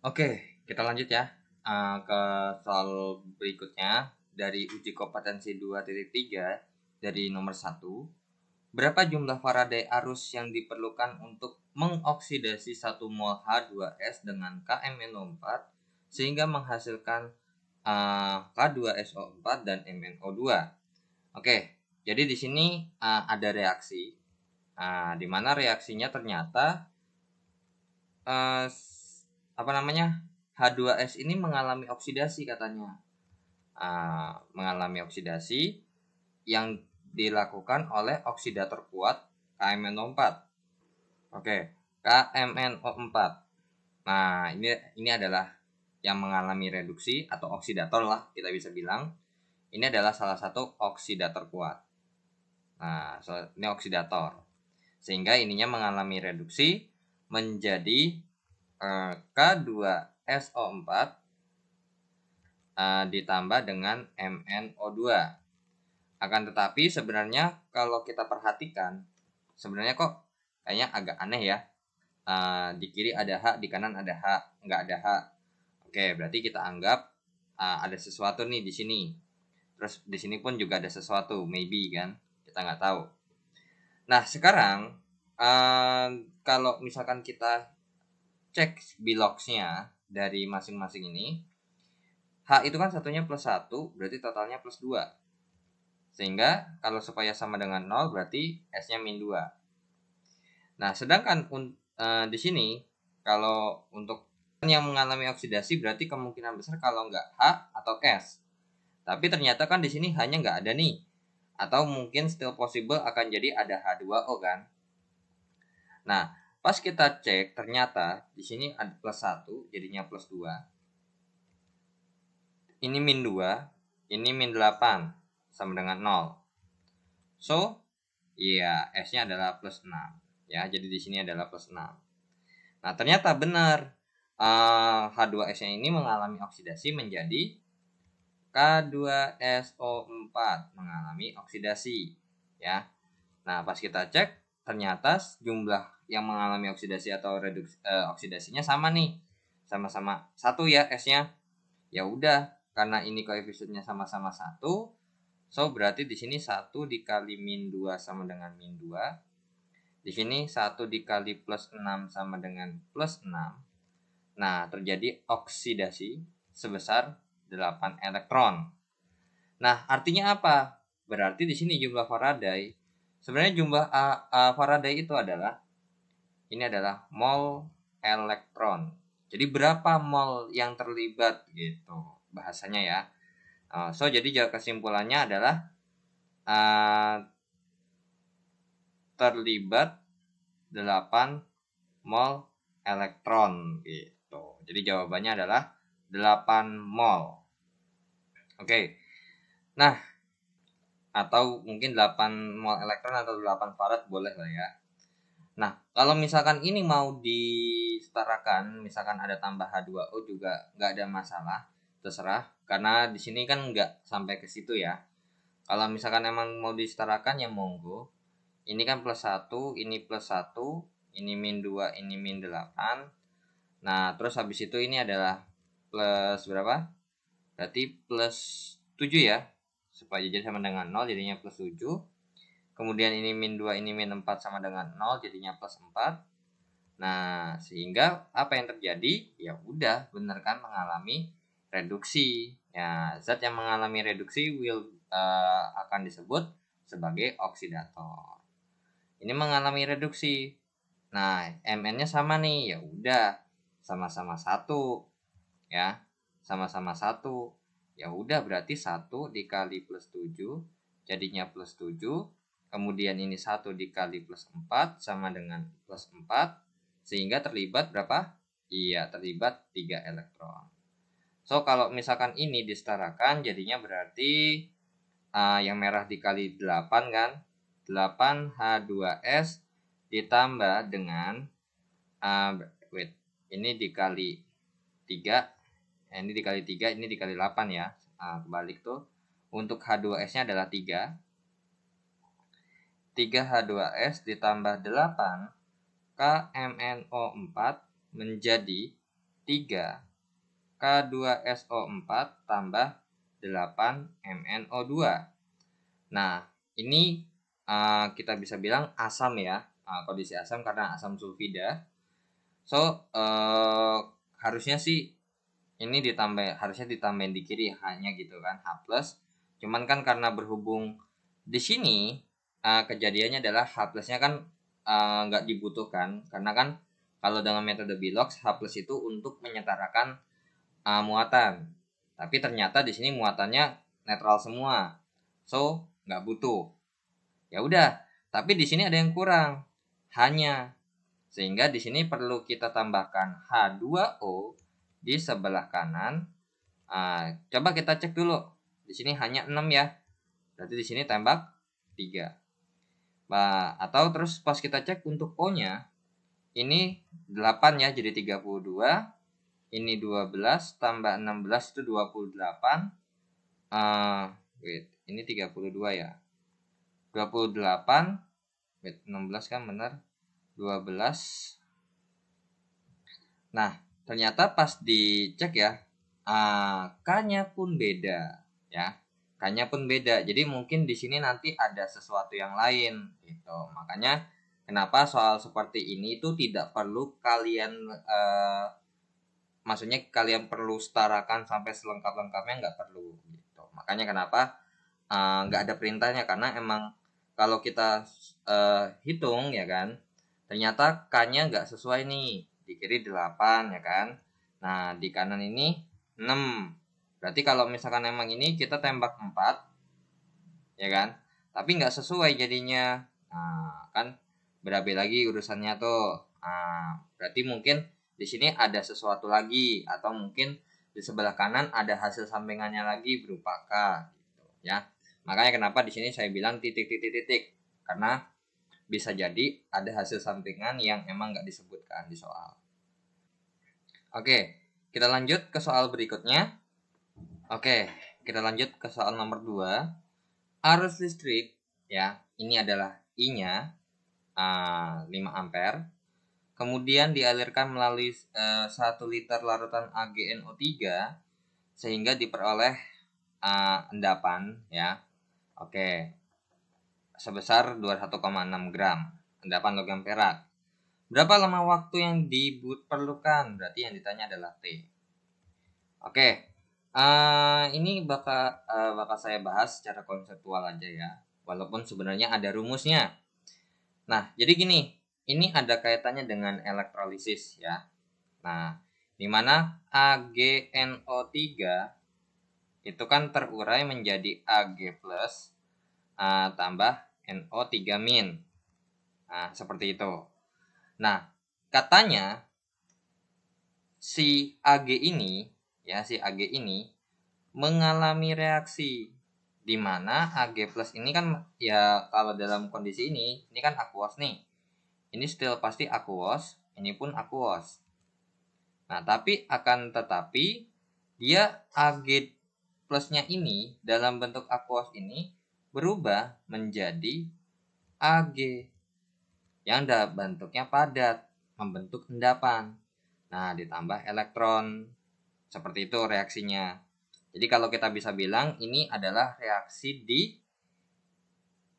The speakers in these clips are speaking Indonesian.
Oke, kita lanjut ya ke soal berikutnya dari uji kompetensi 2.3 dari nomor 1. Berapa jumlah Faraday arus yang diperlukan untuk mengoksidasi 1 mol H2S dengan KMnO4 sehingga menghasilkan K2SO4 dan MnO2. Oke, jadi di sini ada reaksi, di mana reaksinya ternyata uh, H2S ini mengalami oksidasi katanya. Mengalami oksidasi yang dilakukan oleh oksidator kuat KMnO4. Oke, KMnO4. Nah, ini adalah yang mengalami reduksi atau oksidator lah kita bisa bilang. Ini adalah salah satu oksidator kuat. Nah, ini oksidator. Sehingga ininya mengalami reduksi menjadi K2SO4 ditambah dengan MnO2. Akan tetapi sebenarnya kalau kita perhatikan, sebenarnya kok kayaknya agak aneh ya. Di kiri ada H, di kanan ada H, nggak ada H. Oke, berarti kita anggap ada sesuatu nih di sini. Terus di sini pun juga ada sesuatu, maybe kan, kita nggak tahu. Nah sekarang kalau misalkan kita cek biloxnya dari masing-masing ini, H itu kan satunya plus 1, berarti totalnya plus 2. Sehingga kalau supaya sama dengan 0 berarti S-nya min 2. Nah, sedangkan di sini kalau untuk yang mengalami oksidasi berarti kemungkinan besar kalau nggak H atau S. Tapi ternyata kan di sini hanya nggak ada nih. Atau mungkin still possible akan jadi ada H2O kan. Nah, pas kita cek ternyata di sini ada plus 1 jadinya plus 2. Ini min 2, ini min 8 sama dengan 0. So, iya, S-nya adalah plus 6. Ya, jadi di sini adalah plus 6. Nah, ternyata benar. H2S-nya ini mengalami oksidasi menjadi K2SO4, mengalami oksidasi, ya. Nah, pas kita cek ternyata jumlah yang mengalami oksidasi atau reduksi oksidasinya sama nih. Sama-sama 1 ya S-nya. Ya udah, karena ini koefisiennya sama-sama 1, so berarti di sini 1 dikali min 2 sama dengan min 2. Di sini 1 dikali plus 6 sama dengan plus 6. Nah, terjadi oksidasi sebesar 8 elektron. Nah, artinya apa? Berarti di sini jumlah Faraday. Sebenarnya jumlah Faraday itu adalah mol elektron. Jadi berapa mol yang terlibat gitu bahasanya ya. So jadi kesimpulannya adalah terlibat 8 mol elektron gitu. Jadi jawabannya adalah 8 mol. Oke. Nah, atau mungkin 8 mol elektron atau 8 farad boleh lah ya. Nah, kalau misalkan ini mau disetarakan, misalkan ada tambah H2O juga nggak ada masalah, terserah. Karena di sini kan nggak sampai ke situ ya. Kalau misalkan emang mau disetarakan ya monggo. Ini kan plus 1, ini plus 1, ini min 2, ini min 8. Nah, terus habis itu ini adalah plus berapa? Berarti plus 7 ya. Supaya jadi sama dengan 0 jadinya plus 7. Kemudian ini min 2, ini min 4 sama dengan 0 jadinya plus 4. Nah, sehingga apa yang terjadi? Ya udah, benar kan mengalami reduksi. Ya, zat yang mengalami reduksi akan disebut sebagai oksidator. Ini mengalami reduksi. Nah, Mn-nya sama nih. Ya udah, sama-sama 1. Ya, sama-sama 1. Ya udah berarti 1 dikali plus 7 jadinya plus 7. Kemudian ini 1 dikali plus 4 sama dengan plus 4. Sehingga terlibat berapa? Iya, terlibat 3 elektron. So, kalau misalkan ini disetarakan jadinya berarti yang merah dikali 8 kan? 8H2S ditambah dengan ini dikali 3, ini dikali 3, ini dikali 8 ya. Kebalik tuh. Untuk H2S-nya adalah 3. 3H2S ditambah 8 KMnO4 menjadi 3 K2SO4 tambah 8 MnO2. Nah, ini kita bisa bilang asam ya, kondisi asam karena asam sulfida. So, harusnya sih ini harusnya ditambahin di kiri hanya gitu kan, H+. Cuman kan karena berhubung di sini kejadiannya adalah H+-nya kan nggak dibutuhkan, karena kan kalau dengan metode Bilox H+ itu untuk menyetarakan muatan. Tapi ternyata di sini muatannya netral semua. So, nggak butuh. Ya udah, tapi di sini ada yang kurang. Hanya. Sehingga di sini perlu kita tambahkan H2O di sebelah kanan. Coba kita cek dulu. Di sini hanya 6 ya. Berarti di sini tembak 3. Atau terus pas kita cek untuk O-nya, ini 8 ya, jadi 32. Ini 12 tambah 16 itu 28. Ini 32 ya. 28. 16 kan benar. 12. Nah, ternyata pas dicek ya, K-nya pun beda ya. K-nya pun beda. Jadi mungkin di sini nanti ada sesuatu yang lain gitu. Makanya kenapa soal seperti ini itu tidak perlu kalian maksudnya kalian perlu setarakan sampai selengkap-lengkapnya, nggak perlu gitu. Makanya kenapa nggak ada perintahnya, karena emang kalau kita hitung ya kan, ternyata K-nya nggak sesuai nih. Di kiri 8 ya kan. Nah, di kanan ini 6. Berarti kalau misalkan emang ini kita tembak 4 ya kan, tapi nggak sesuai jadinya. Nah, kan berabe lagi urusannya tuh. Berarti mungkin di sini ada sesuatu lagi, atau mungkin di sebelah kanan ada hasil sampingannya lagi berupa K gitu ya. Makanya kenapa di sini saya bilang titik, karena bisa jadi ada hasil sampingan yang emang nggak disebutkan di soal. Oke, kita lanjut ke soal berikutnya. Oke, kita lanjut ke soal nomor 2. Arus listrik ya, ini adalah I-nya 5 ampere. Kemudian dialirkan melalui 1 liter larutan AgNO3 sehingga diperoleh endapan ya. Oke. Sebesar 21,6 gram endapan logam perak. Berapa lama waktu yang diperlukan? Berarti yang ditanya adalah T. Oke. Ini bakal saya bahas secara konseptual aja ya. Walaupun sebenarnya ada rumusnya. Nah, jadi gini, ini ada kaitannya dengan elektrolisis ya. Nah, di mana AgNO3 itu kan terurai menjadi Ag+ tambah NO3-. Nah, seperti itu. Nah, katanya si Ag ini mengalami reaksi di mana Ag+ ini kan ya, kalau dalam kondisi ini kan aqueous nih. Ini still pasti aqueous, ini pun aqueous. Nah, tetapi dia Ag+ ini dalam bentuk aqueous ini berubah menjadi Ag yang bentuknya padat, membentuk endapan. Nah, ditambah elektron. Seperti itu reaksinya. Jadi kalau kita bisa bilang ini adalah reaksi di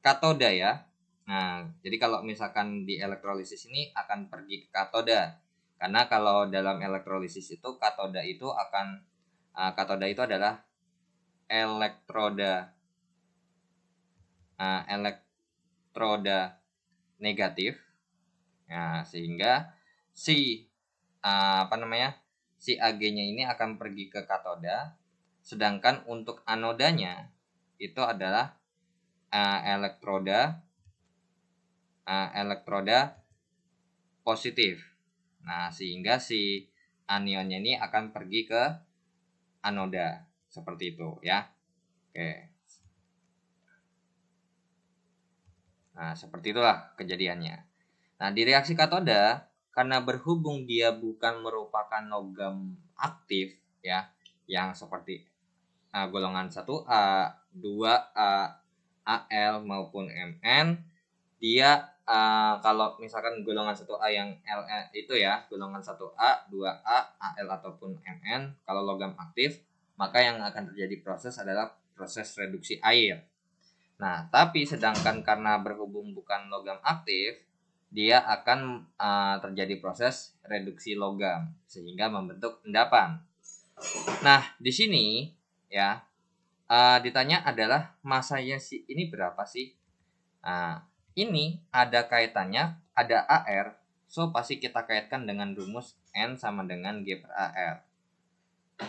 katoda ya. Nah, jadi kalau misalkan di elektrolisis ini akan pergi ke katoda. Karena kalau dalam elektrolisis itu katoda itu adalah elektroda negatif. Nah, sehingga si Ag-nya ini akan pergi ke katoda, sedangkan untuk anodanya itu adalah elektroda positif. Nah, sehingga si anionnya ini akan pergi ke anoda, seperti itu ya. Oke. Nah, seperti itulah kejadiannya. Nah, di reaksi katoda, karena berhubung dia bukan merupakan logam aktif ya, yang seperti golongan 1A, 2A, Al maupun Mn, dia kalau misalkan golongan 1A yang L itu ya, golongan 1A, 2A, AL ataupun Mn, kalau logam aktif, maka yang akan terjadi proses adalah proses reduksi air. Nah, tapi sedangkan karena berhubung bukan logam aktif, dia akan terjadi proses reduksi logam sehingga membentuk endapan. Nah, di sini ya ditanya adalah masanya ini berapa sih? Nah, ini ada kaitannya, ada AR, so pasti kita kaitkan dengan rumus N sama dengan G per AR.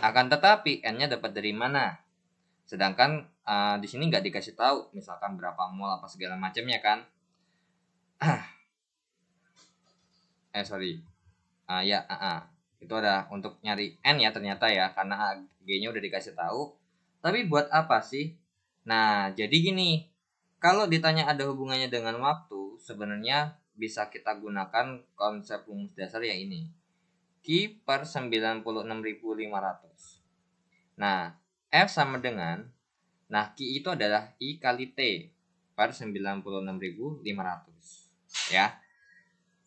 Akan tetapi N-nya dapat dari mana? Sedangkan di sini nggak dikasih tahu, misalkan berapa mol apa segala macamnya kan? Itu ada untuk nyari N ya ternyata ya, karena G-nya udah dikasih tahu. Tapi buat apa sih? Nah, jadi gini, kalau ditanya ada hubungannya dengan waktu, sebenarnya bisa kita gunakan konsep rumus dasar yang ini. Q per 96.500. Nah, F sama dengan, nah Q itu adalah I kali T per 96.500. Ya.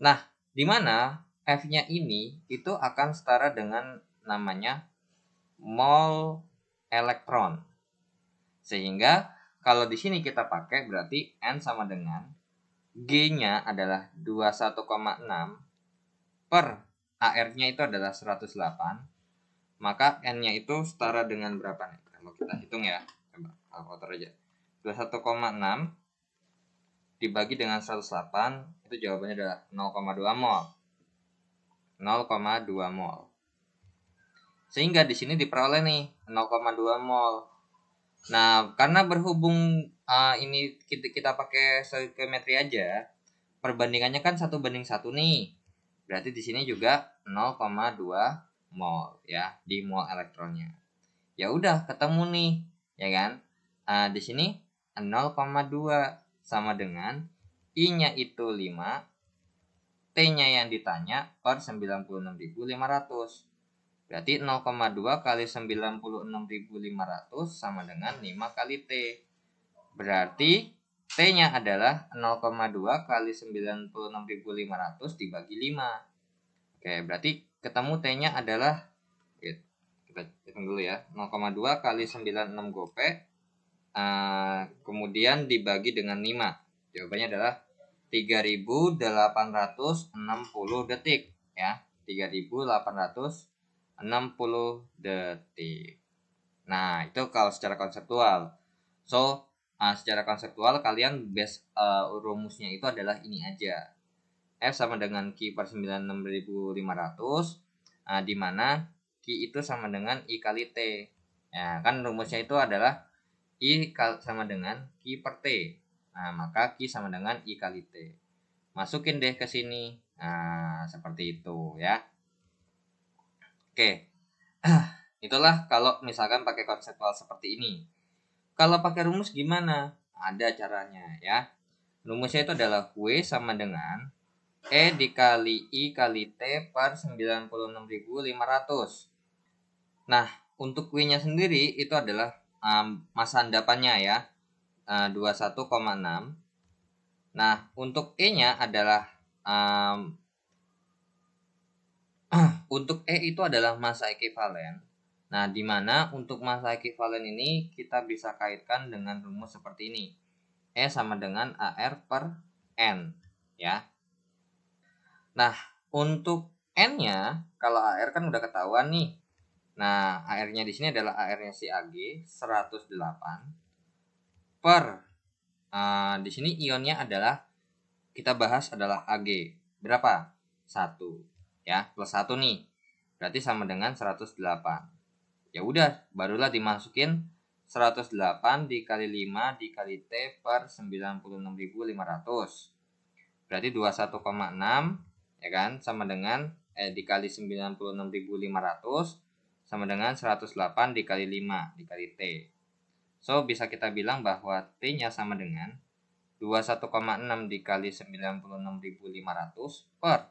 Nah, di mana F-nya ini itu akan setara dengan namanya mol elektron. Sehingga kalau di sini kita pakai berarti N sama dengan G-nya adalah 21,6 per AR-nya itu adalah 108. Maka N-nya itu setara dengan berapa nih? Kalau kita hitung ya. Coba kalkulator aja. 21,6 dibagi dengan 108 itu jawabannya adalah 0,2 mol. 0,2 mol. Sehingga di sini diperoleh nih 0,2 mol. Nah, karena berhubung ini kita pakai stoichiometry aja, perbandingannya kan 1:1 nih. Berarti di sini juga 0,2 mol ya di mol elektronnya. Ya udah ketemu nih, ya kan? Di sini 0,2 sama dengan I-nya itu 5, T-nya yang ditanya per 96.500. Berarti 0,2 kali 96.500 sama dengan 5 kali T. Berarti T-nya adalah 0,2 kali 96.500 dibagi 5. Oke, berarti ketemu T-nya adalah, kita hitung dulu ya, 0,2 kali 96 gope, kemudian dibagi dengan 5. Jawabannya adalah 3.860 detik ya, 3.860 detik. Nah, itu kalau secara konseptual. So, secara konseptual kalian base rumusnya itu adalah ini aja. F sama dengan Q per 96.500, di mana Q itu sama dengan I kali T. Ya, kan rumusnya itu adalah I sama dengan Q per T. Nah, maka Q sama dengan I kali T. Masukin deh ke sini. Nah, seperti itu ya. Oke. Itulah kalau misalkan pakai konseptual seperti ini. Kalau pakai rumus gimana? Ada caranya ya. Rumusnya itu adalah W sama dengan E dikali I kali T per 96.500. Nah, untuk W-nya sendiri itu adalah masa endapannya ya, 21,6. Nah, untuk E-nya adalah untuk E itu adalah masa ekivalen. Nah, di mana untuk masa ekivalen ini kita bisa kaitkan dengan rumus seperti ini. E sama dengan AR per N, ya. Nah, untuk N-nya, kalau AR kan udah ketahuan nih. Nah, AR-nya di sini adalah AR-nya si AG 108 per di sini ionnya adalah kita bahas adalah AG. Berapa? 1. Ya, plus 1 nih. Berarti sama dengan 108. Ya udah, barulah dimasukin 108 dikali 5 dikali T per 96.500. Berarti 21,6 ya kan, sama dengan dikali 96.500 sama dengan 108 dikali 5 dikali T. So, bisa kita bilang bahwa T-nya sama dengan 21,6 dikali 96.500 per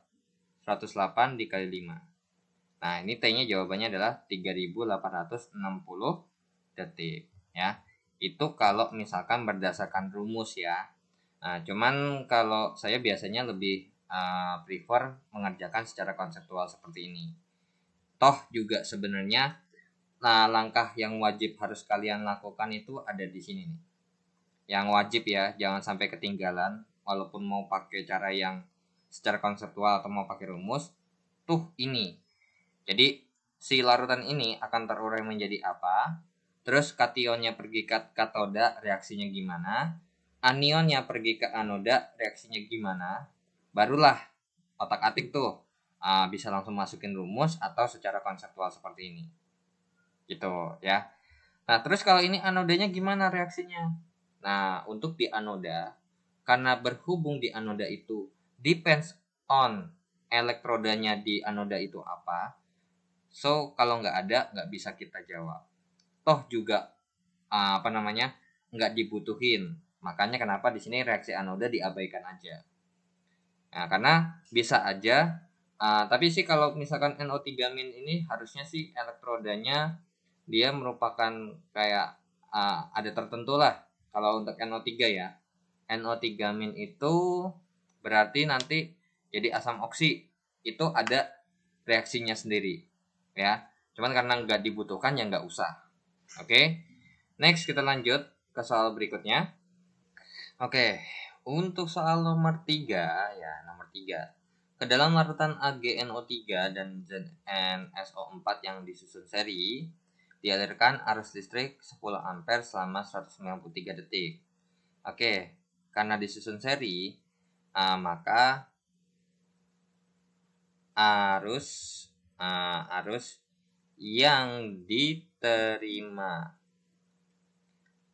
108 dikali 5. Nah, ini T-nya jawabannya adalah 3.860 detik ya. Itu kalau misalkan berdasarkan rumus ya. Nah, cuman kalau saya biasanya lebih prefer mengerjakan secara konseptual seperti ini. Toh juga sebenarnya langkah yang wajib harus kalian lakukan itu ada di sini nih. Yang wajib ya, jangan sampai ketinggalan walaupun mau pakai cara yang secara konseptual atau mau pakai rumus, tuh ini. Jadi si larutan ini akan terurai menjadi apa? Terus kationnya pergi ke katoda, reaksinya gimana? Anionnya pergi ke anoda, reaksinya gimana? Barulah otak-atik tuh bisa langsung masukin rumus atau secara konseptual seperti ini. Gitu ya. Nah, terus kalau ini anodanya gimana reaksinya? Nah, untuk di anoda, karena berhubung di anoda itu depends on elektrodanya di anoda itu apa, so kalau nggak ada nggak bisa kita jawab. Toh juga nggak dibutuhin. Makanya kenapa di sini reaksi anoda diabaikan aja. Nah, karena bisa aja, tapi sih kalau misalkan NO3- ini harusnya sih elektrodanya dia merupakan kayak ada tertentu lah. Kalau untuk NO3 ya, NO3- itu berarti nanti jadi asam oksi, itu ada reaksinya sendiri ya. Cuman karena nggak dibutuhkan ya nggak usah. Oke, next kita lanjut ke soal berikutnya. Oke, untuk soal nomor 3 ya, nomor 3. Ke dalam larutan AgNO3 dan ZnSO4 yang disusun seri, dialirkan arus listrik 10 ampere selama 193 detik. Oke, karena disusun seri, maka arus yang diterima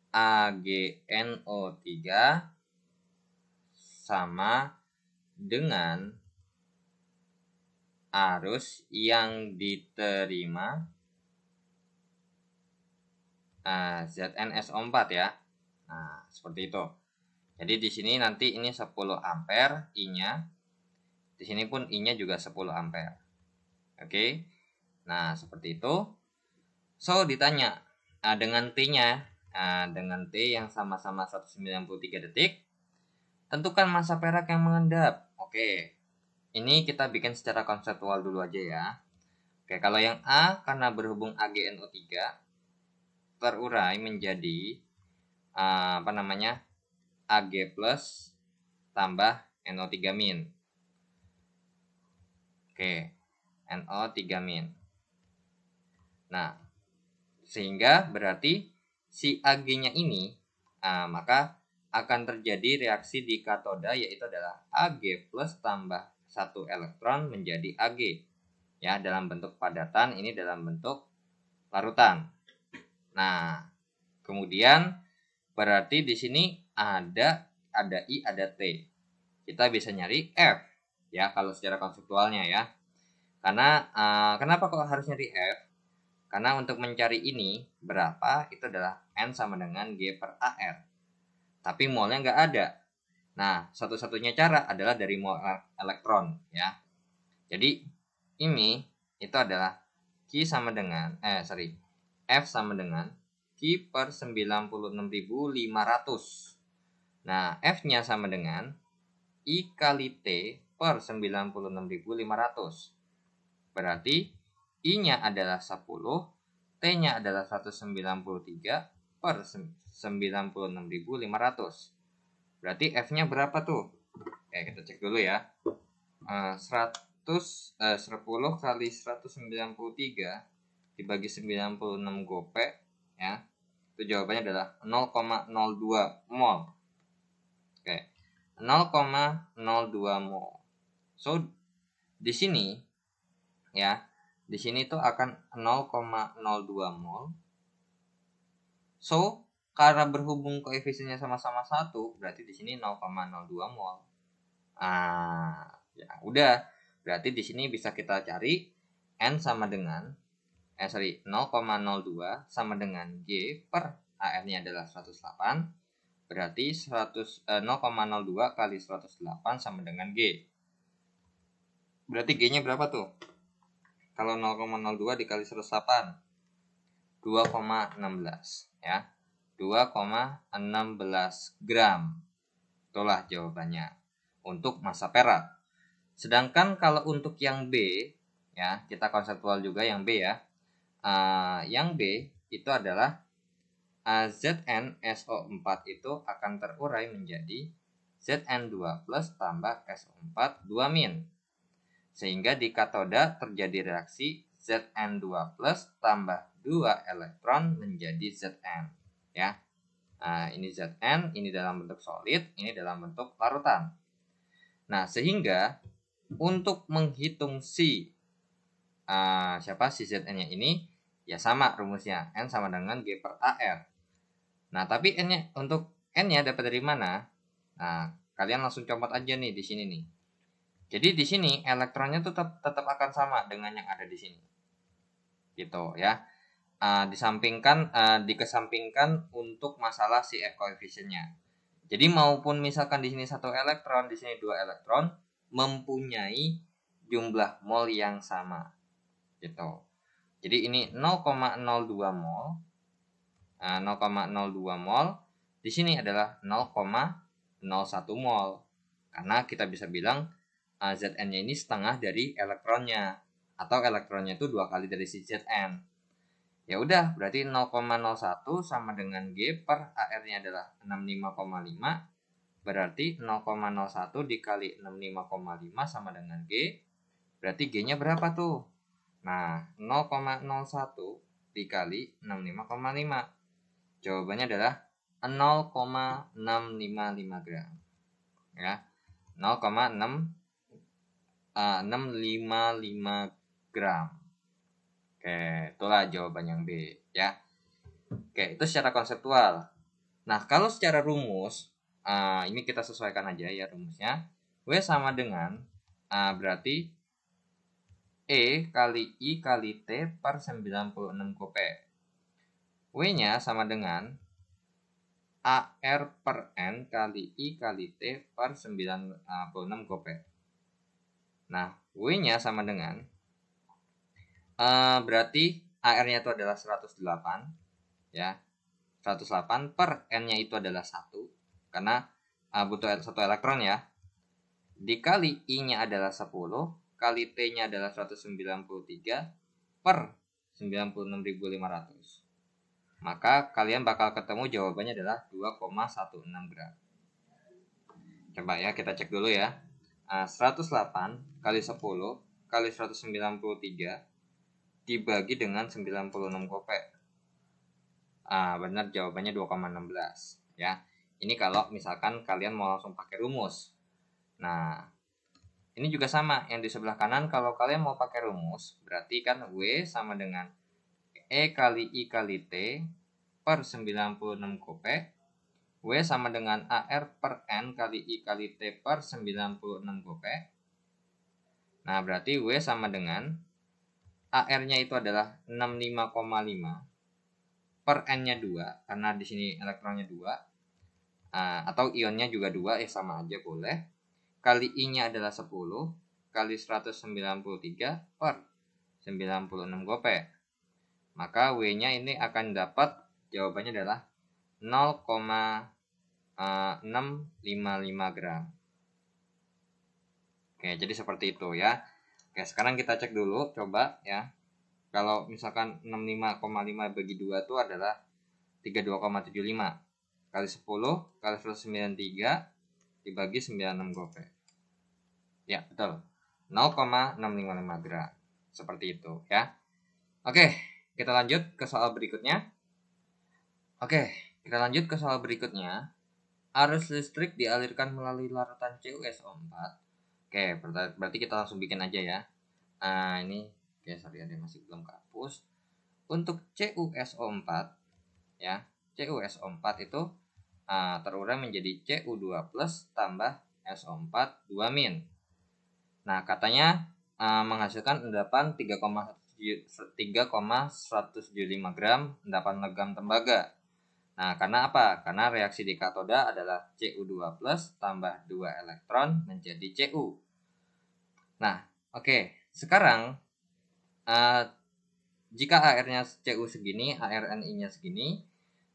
AgNO3 sama dengan arus yang diterima ZnSO4 ya. Nah, seperti itu. Jadi di sini nanti ini 10 ampere I-nya. Di sini pun I-nya juga 10 ampere. Oke. Nah, seperti itu. So, ditanya dengan T-nya, dengan T yang sama-sama 193 detik, tentukan massa perak yang mengendap. Oke. Ini kita bikin secara konseptual dulu aja ya. Oke, kalau yang A karena berhubung AgNO3 terurai menjadi Ag plus tambah NO3-. Oke, NO3-. Nah, sehingga berarti si Ag-nya ini maka akan terjadi reaksi di katoda, yaitu adalah Ag plus tambah 1 elektron menjadi Ag. Ya, dalam bentuk padatan, ini dalam bentuk larutan. Nah, kemudian berarti di sini ada I, ada T. Kita bisa nyari F ya kalau secara konseptualnya ya. Karena kenapa kok harus nyari F? Karena untuk mencari ini berapa itu adalah N sama dengan G per AR. Tapi molnya nggak ada. Nah, satu-satunya cara adalah dari mol elektron ya. Jadi ini itu adalah Q sama dengan F sama dengan Q per 96.500. Nah, F-nya sama dengan I kali T per 96.500. Berarti I-nya adalah 10, T-nya adalah 193 per 96.500. Berarti F-nya berapa tuh? Kita cek dulu ya. 10 kali 193 dibagi 96 gope ya. Itu jawabannya adalah 0,02 mol. Oke. 0,02 mol. So di sini ya, di sini tuh akan 0,02 mol. So karena berhubung koefisiennya sama-sama 1, berarti di sini 0,02 mol. Ya udah, berarti di sini bisa kita cari N sama dengan 0,02 sama dengan G per AR-nya adalah 108. Berarti 0,02 kali 108 sama dengan G. Berarti G-nya berapa tuh? Kalau 0,02 dikali 108, 2,16 ya. 2,16 gram. Itulah jawabannya untuk massa perak. Sedangkan kalau untuk yang B, ya kita konseptual juga yang B ya. Yang B itu adalah ZnSO4 itu akan terurai menjadi Zn2 plus tambah SO4 2-. Sehingga di katoda terjadi reaksi Zn2 plus tambah 2 elektron menjadi Zn. Ya. Ini Zn, ini dalam bentuk solid, ini dalam bentuk larutan. Nah, sehingga untuk menghitung si Zn-nya ini, ya sama rumusnya, N sama dengan G per AR. Nah, tapi N-nya untuk N-nya dapat dari mana? Nah, kalian langsung comot aja nih di sini nih. Jadi di sini elektronnya tuh tetap akan sama dengan yang ada di sini. Gitu ya. Dikesampingkan untuk masalah si F koefisiennya. Jadi maupun misalkan di sini 1 elektron, di sini 2 elektron mempunyai jumlah mol yang sama. Gitu. Jadi ini 0,02 mol. 0,02 mol di sini adalah 0,01 mol. Karena kita bisa bilang Zn-nya ini setengah dari elektronnya, atau elektronnya itu 2 kali dari si Zn. Ya udah, berarti 0,01 sama dengan G per AR-nya adalah 65,5. Berarti 0,01 dikali 65,5 sama dengan G. Berarti G-nya berapa tuh? Nah, 0,01 dikali 65,5. Jawabannya adalah 0,655 gram. Ya. 0,655 gram. Oke, itulah jawaban yang B ya. Oke, itu secara konseptual. Nah, kalau secara rumus, ini kita sesuaikan aja ya rumusnya. W sama dengan berarti E kali I kali T per 96 kope. W-nya sama dengan AR per N kali I kali T per 96 kope. Nah, W-nya sama dengan berarti AR-nya itu adalah 108 ya. 108 per N-nya itu adalah 1 karena butuh 1 elektron ya. Dikali I-nya adalah 10 kali T-nya adalah 193 per 96.500. Maka kalian bakal ketemu jawabannya adalah 2,16 gram. Coba ya kita cek dulu ya. 108 kali 10 kali 193 dibagi dengan 96 kope. Benar jawabannya 2,16 ya. Ini kalau misalkan kalian mau langsung pakai rumus. Nah, ini juga sama yang di sebelah kanan. Kalau kalian mau pakai rumus, berarti kan W sama dengan E kali I kali T per 96 kope. W sama dengan AR per N kali I kali T per 96 kope. Nah, berarti W sama dengan AR-nya itu adalah 65,5 per N-nya 2, karena di sini elektronnya 2. Atau ionnya juga 2, sama aja boleh. Kali I-nya adalah 10 kali 193 per 96 kope. Maka W-nya ini akan dapat jawabannya adalah 0,655 gram. Oke, jadi seperti itu ya. Oke, sekarang kita cek dulu coba ya. Kalau misalkan 65,5 bagi 2 itu adalah 32,75. Kali 10 kali 193 dibagi 96 gope. Ya, betul. 0,655 gram. Seperti itu ya. Oke, kita lanjut ke soal berikutnya. Arus listrik dialirkan melalui larutan CuSO4. Oke, berarti kita langsung bikin aja ya. Ini sorry ada masih belum kehapus. Untuk CuSO4 ya, CuSO4 itu terurai menjadi Cu2 plus tambah SO4 2-. Nah, katanya menghasilkan endapan 3,175 gram endapan logam tembaga. Nah, karena apa? Karena reaksi di katoda adalah Cu2 plus tambah 2 elektron menjadi Cu. Nah, oke. Sekarang jika AR-nya Cu segini, ARNI-nya segini,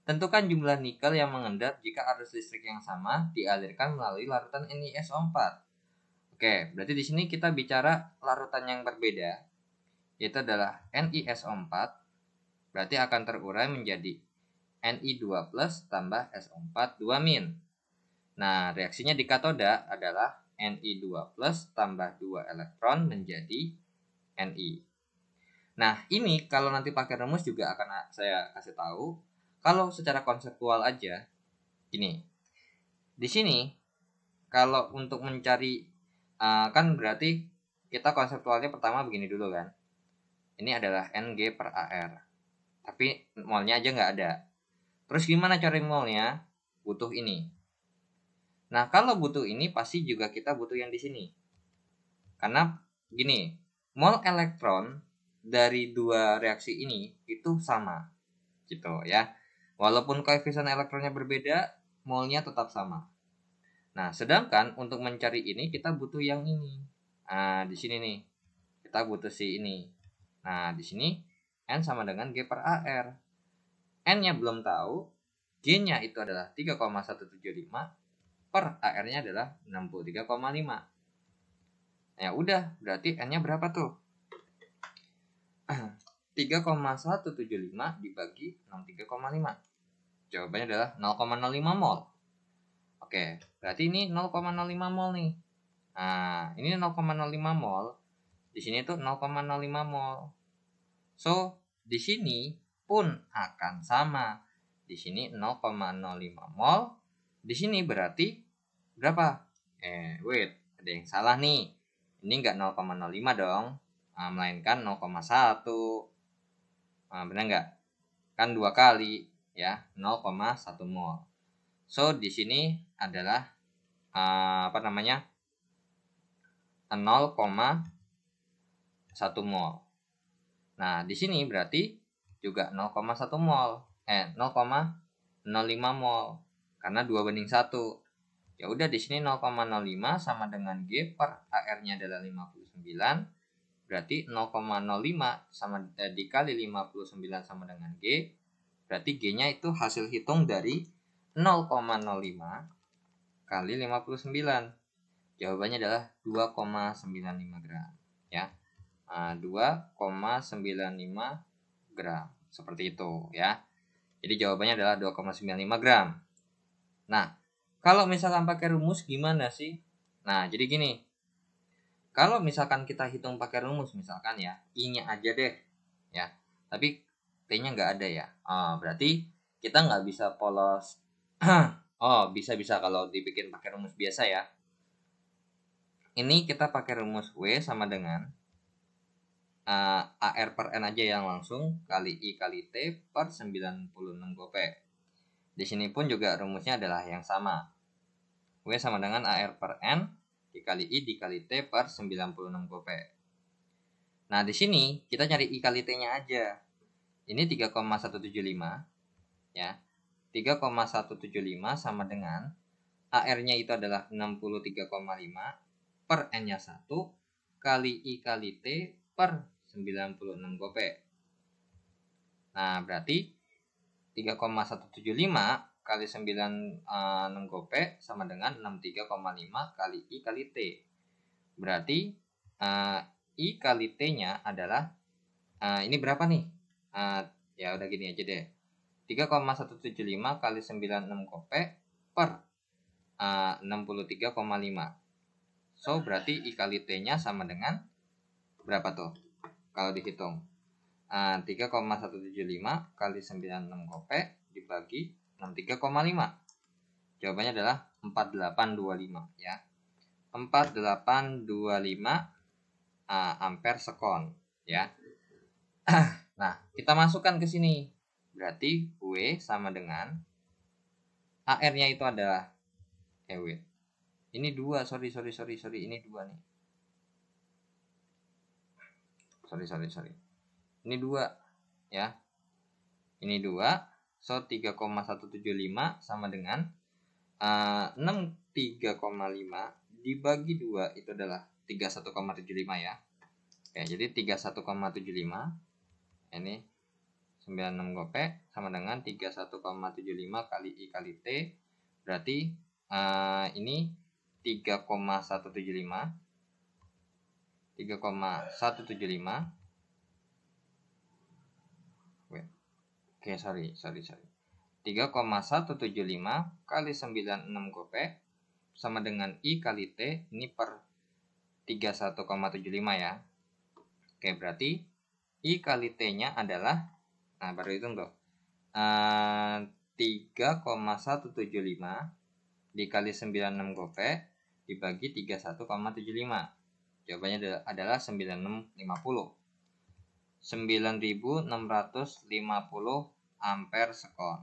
Tentukan jumlah nikel yang mengendap jika arus listrik yang sama dialirkan melalui larutan NiSO4. Oke, berarti di sini kita bicara larutan yang berbeda, yaitu adalah NiSO4, berarti akan terurai menjadi Ni2 plus tambah SO4 2-. Nah, reaksinya di katoda adalah Ni2 plus tambah 2 elektron menjadi Ni. Nah, ini kalau nanti pakai rumus juga akan saya kasih tahu. Kalau secara konseptual aja, gini. Di sini, kalau untuk mencari, kan berarti kita konseptualnya pertama begini dulu kan. Ini adalah Ng per AR. Tapi molnya aja nggak ada. Terus gimana cari molnya? Butuh ini. Nah, kalau butuh ini pasti juga kita butuh yang di sini. Karena gini, mol elektron dari dua reaksi ini itu sama. Gitu ya. Walaupun koefisien elektronnya berbeda, molnya tetap sama. Nah, sedangkan untuk mencari ini kita butuh yang ini. Nah, di sini nih. Kita butuh si ini. Nah, di sini N sama dengan G per AR. N-nya belum tahu, G-nya itu adalah 3,175 per AR-nya adalah 63,5. Ya udah, berarti N-nya berapa tuh? 3,175 dibagi 63,5. Jawabannya adalah 0,05 mol. Oke, berarti ini 0,05 mol nih. Nah, ini 0,05 mol. Di sini tuh 0,05 mol. So, di sini pun akan sama. Di sini 0,05 mol. Di sini berarti berapa? Wait, ada yang salah nih. Ini enggak 0,05 dong. Melainkan 0,1. Benar enggak? Kan 2 kali ya, 0,1 mol. So, di sini adalah 0,1 mol. Nah, di sini berarti juga 0,1 mol. 0,05 mol. Karena 2:1. Ya udah, di sini 0,05 sama dengan G per AR-nya adalah 59. Berarti 0,05 sama dikali 59 sama dengan G. Berarti G-nya itu hasil hitung dari 0,05 kali 59. Jawabannya adalah 2,95 gram ya. 2,95 gram. Seperti itu ya. Jadi jawabannya adalah 2,95 gram. Nah, kalau misalkan pakai rumus gimana sih? Nah, jadi gini. Kalau misalkan kita hitung pakai rumus misalkan ya, I-nya aja deh ya. Tapi T-nya nggak ada ya. Berarti kita nggak bisa polos. Bisa kalau dibikin pakai rumus biasa ya. Ini kita pakai rumus W sama dengan AR per N aja yang langsung kali I kali T per 96 GoP. Di sini pun juga rumusnya adalah yang sama. W sama dengan AR per N dikali I dikali T per 96 GoP. Nah, di sini kita cari I kali T-nya aja. Ini 3,175 ya. 3,175 sama dengan AR-nya itu adalah 63,5 per N-nya 1 kali I kali T per 96 GoP. Nah, berarti 3,175 kali 96 GoP sama dengan 63,5 kali I kali T. Berarti I kali T-nya adalah ini berapa nih? Ya udah gini aja deh. 3,175 kali 96 GoP per 63,5. So, berarti I kali T-nya sama dengan berapa tuh? Kalau dihitung 3,175 kali 96 GoP dibagi 63,5. Jawabannya adalah 4825 ya. 4825 ampere sekon ya. Nah, kita masukkan ke sini. Berarti W sama dengan AR-nya itu adalah ini 2, sorry. Ini 2 nih. Sorry. Ini 2 ya. Ini 2. So 3,175 sama dengan 63,5 dibagi 2 itu adalah 31,75 ya. Oke, jadi 31,75 ini 96 gope sama dengan 31,75 kali I kali T. Berarti ini 3,175. 3,175. Oke, sorry. 3,175 kali 96 gope sama dengan I kali T, ini per 31,75 ya. Oke, berarti I kali T-nya adalah, nah baru hitung tuh, 3,175 dikali 96 gope dibagi 31,75. Jawabannya adalah 9650. 9650 ampere sekon.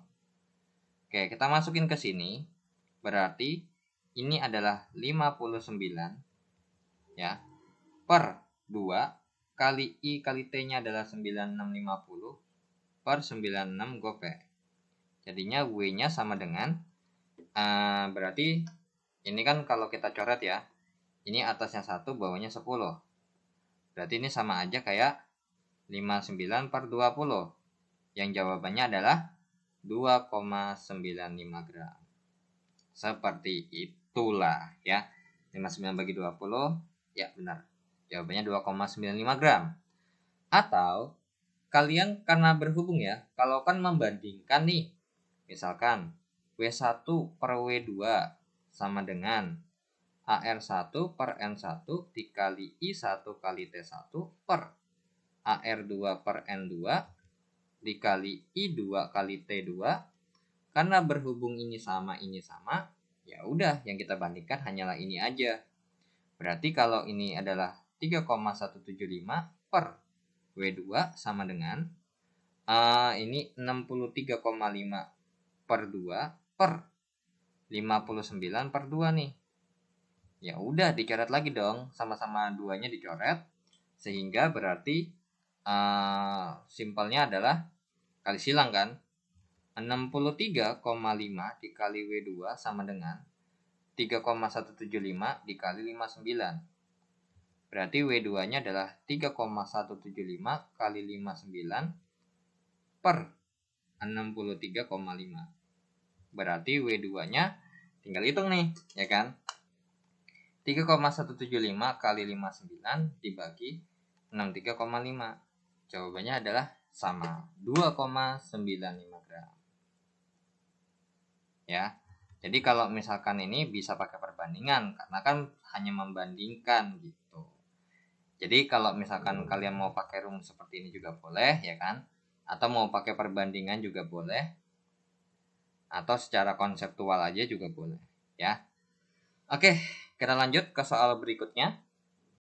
Oke, kita masukin ke sini. Berarti ini adalah 59 ya per 2 kali I kali T-nya adalah 9650 per 96 gope. Jadinya W-nya sama dengan berarti ini kan kalau kita coret ya, ini atasnya 1, bawahnya 10. Berarti ini sama aja kayak 59 per 20. Yang jawabannya adalah 2,95 gram. Seperti itulah ya. 59 bagi 20, ya benar. Jawabannya 2,95 gram. Atau kalian karena berhubung ya, kalau kan membandingkan nih, misalkan W1 per W2 sama dengan AR1 per N1 dikali I1 kali T1 per AR2 per N2 dikali I2 kali T2. Karena berhubung ini sama, ya udah yang kita bandingkan hanyalah ini aja. Berarti kalau ini adalah 3,175 per W2 sama dengan ini 63,5 per 2 per 59 per 2 nih. Ya udah dicoret lagi dong, sama-sama duanya dicoret, sehingga berarti simpelnya adalah kali silang kan. 63,5 dikali W2 sama dengan 3,175 dikali 59. Berarti W2-nya adalah 3,175 kali 59 per 63,5. Berarti W2-nya tinggal hitung nih, ya kan? 3,175 kali 59 dibagi 63,5. Jawabannya adalah sama 2,95 gram. Ya. Jadi kalau misalkan ini bisa pakai perbandingan karena kan hanya membandingkan gitu. Jadi kalau misalkan kalian mau pakai rumus seperti ini juga boleh, ya kan? Atau mau pakai perbandingan juga boleh. Atau secara konseptual aja juga boleh, ya. Oke, kita lanjut ke soal berikutnya.